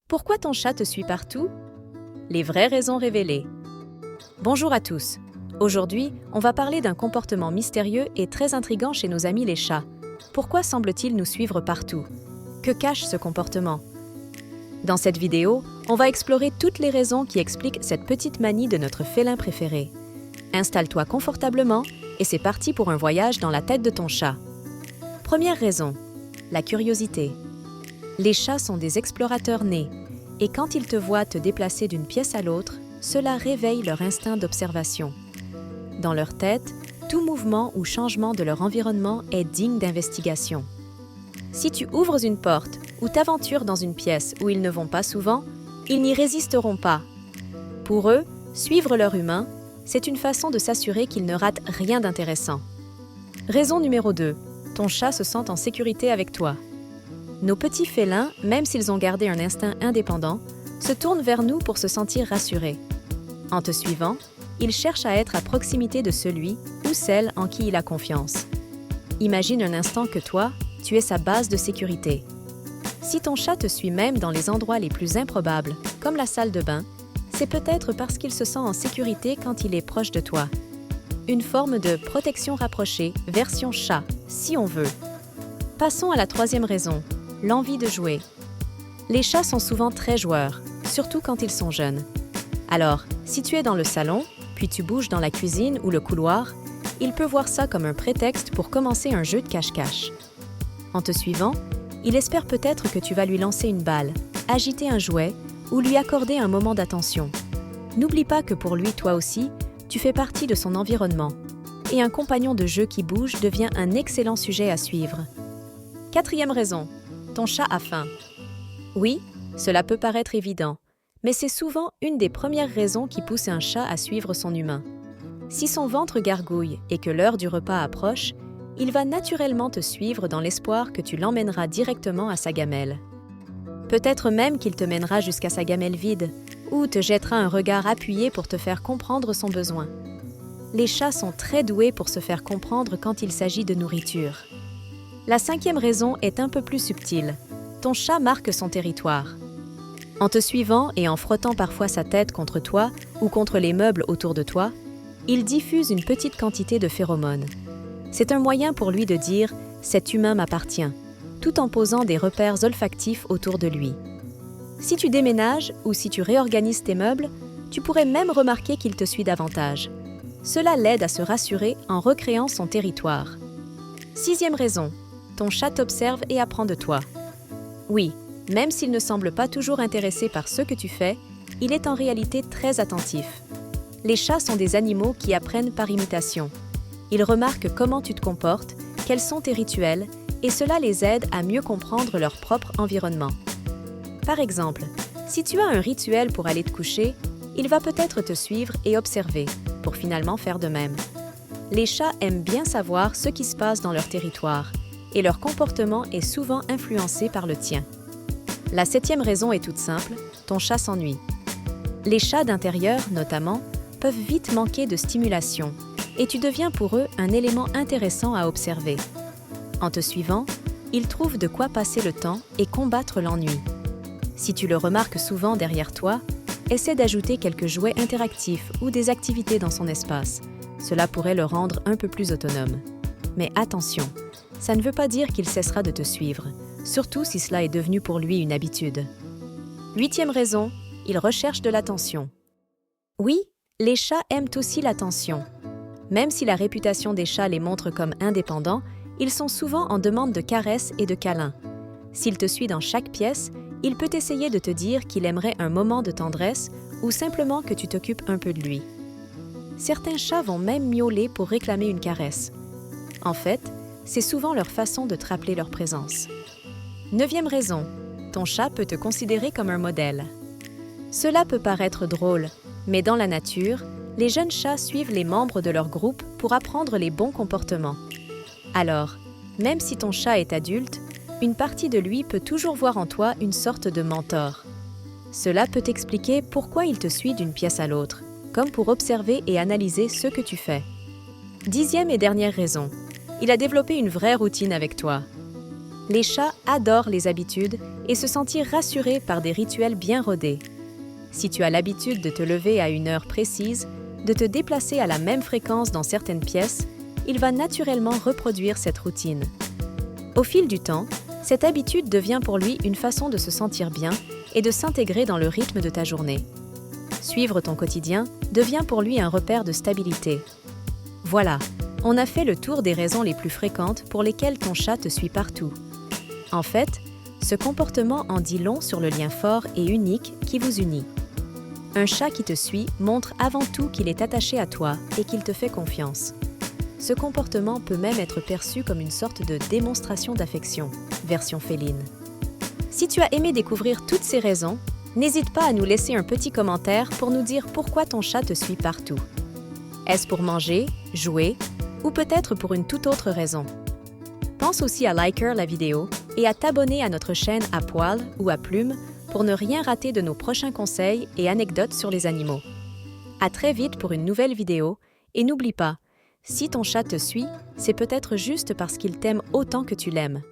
Pourquoi ton chat te suit partout? Les vraies raisons révélées. Bonjour à tous. Aujourd'hui, on va parler d'un comportement mystérieux et très intrigant chez nos amis les chats. Pourquoi semble-t-il nous suivre partout? Que cache ce comportement? Dans cette vidéo, on va explorer toutes les raisons qui expliquent cette petite manie de notre félin préféré. Installe-toi confortablement et c'est parti pour un voyage dans la tête de ton chat. Première raison, la curiosité. Les chats sont des explorateurs nés, et quand ils te voient te déplacer d'une pièce à l'autre, cela réveille leur instinct d'observation. Dans leur tête, tout mouvement ou changement de leur environnement est digne d'investigation. Si tu ouvres une porte ou t'aventures dans une pièce où ils ne vont pas souvent, ils n'y résisteront pas. Pour eux, suivre leur humain, c'est une façon de s'assurer qu'ils ne ratent rien d'intéressant. Raison numéro 2. Ton chat se sent en sécurité avec toi. Nos petits félins, même s'ils ont gardé un instinct indépendant, se tournent vers nous pour se sentir rassurés. En te suivant, ils cherchent à être à proximité de celui ou celle en qui il a confiance. Imagine un instant que toi, tu es sa base de sécurité. Si ton chat te suit même dans les endroits les plus improbables, comme la salle de bain, c'est peut-être parce qu'il se sent en sécurité quand il est proche de toi. Une forme de protection rapprochée, version chat, si on veut. Passons à la troisième raison. L'envie de jouer. Les chats sont souvent très joueurs, surtout quand ils sont jeunes. Alors, si tu es dans le salon, puis tu bouges dans la cuisine ou le couloir, il peut voir ça comme un prétexte pour commencer un jeu de cache-cache. En te suivant, il espère peut-être que tu vas lui lancer une balle, agiter un jouet ou lui accorder un moment d'attention. N'oublie pas que pour lui, toi aussi, tu fais partie de son environnement, et un compagnon de jeu qui bouge devient un excellent sujet à suivre. Quatrième raison. Ton chat a faim. Oui, cela peut paraître évident, mais c'est souvent une des premières raisons qui pousse un chat à suivre son humain. Si son ventre gargouille et que l'heure du repas approche, il va naturellement te suivre dans l'espoir que tu l'emmèneras directement à sa gamelle. Peut-être même qu'il te mènera jusqu'à sa gamelle vide, ou te jettera un regard appuyé pour te faire comprendre son besoin. Les chats sont très doués pour se faire comprendre quand il s'agit de nourriture. La cinquième raison est un peu plus subtile. Ton chat marque son territoire. En te suivant et en frottant parfois sa tête contre toi ou contre les meubles autour de toi, il diffuse une petite quantité de phéromones. C'est un moyen pour lui de dire « cet humain m'appartient », tout en posant des repères olfactifs autour de lui. Si tu déménages ou si tu réorganises tes meubles, tu pourrais même remarquer qu'il te suit davantage. Cela l'aide à se rassurer en recréant son territoire. Sixième raison. Ton chat t'observe et apprend de toi. Oui, même s'il ne semble pas toujours intéressé par ce que tu fais, il est en réalité très attentif. Les chats sont des animaux qui apprennent par imitation. Ils remarquent comment tu te comportes, quels sont tes rituels, et cela les aide à mieux comprendre leur propre environnement. Par exemple, si tu as un rituel pour aller te coucher, il va peut-être te suivre et observer, pour finalement faire de même. Les chats aiment bien savoir ce qui se passe dans leur territoire, et leur comportement est souvent influencé par le tien. La septième raison est toute simple, ton chat s'ennuie. Les chats d'intérieur, notamment, peuvent vite manquer de stimulation, et tu deviens pour eux un élément intéressant à observer. En te suivant, ils trouvent de quoi passer le temps et combattre l'ennui. Si tu le remarques souvent derrière toi, essaie d'ajouter quelques jouets interactifs ou des activités dans son espace. Cela pourrait le rendre un peu plus autonome. Mais attention, ça ne veut pas dire qu'il cessera de te suivre, surtout si cela est devenu pour lui une habitude. Huitième raison, il recherche de l'attention. Oui, les chats aiment aussi l'attention. Même si la réputation des chats les montre comme indépendants, ils sont souvent en demande de caresses et de câlins. S'il te suit dans chaque pièce, il peut essayer de te dire qu'il aimerait un moment de tendresse ou simplement que tu t'occupes un peu de lui. Certains chats vont même miauler pour réclamer une caresse. En fait, c'est souvent leur façon de te rappeler leur présence. Neuvième raison, ton chat peut te considérer comme un modèle. Cela peut paraître drôle, mais dans la nature, les jeunes chats suivent les membres de leur groupe pour apprendre les bons comportements. Alors, même si ton chat est adulte, une partie de lui peut toujours voir en toi une sorte de mentor. Cela peut expliquer pourquoi il te suit d'une pièce à l'autre, comme pour observer et analyser ce que tu fais. Dixième et dernière raison, il a développé une vraie routine avec toi. Les chats adorent les habitudes et se sentir rassurés par des rituels bien rodés. Si tu as l'habitude de te lever à une heure précise, de te déplacer à la même fréquence dans certaines pièces, il va naturellement reproduire cette routine. Au fil du temps, cette habitude devient pour lui une façon de se sentir bien et de s'intégrer dans le rythme de ta journée. Suivre ton quotidien devient pour lui un repère de stabilité. Voilà, on a fait le tour des raisons les plus fréquentes pour lesquelles ton chat te suit partout. En fait, ce comportement en dit long sur le lien fort et unique qui vous unit. Un chat qui te suit montre avant tout qu'il est attaché à toi et qu'il te fait confiance. Ce comportement peut même être perçu comme une sorte de démonstration d'affection, version féline. Si tu as aimé découvrir toutes ces raisons, n'hésite pas à nous laisser un petit commentaire pour nous dire pourquoi ton chat te suit partout. Est-ce pour manger, jouer ou peut-être pour une toute autre raison? Pense aussi à liker la vidéo et à t'abonner à notre chaîne à poil ou à plume pour ne rien rater de nos prochains conseils et anecdotes sur les animaux. À très vite pour une nouvelle vidéo et n'oublie pas, si ton chat te suit, c'est peut-être juste parce qu'il t'aime autant que tu l'aimes.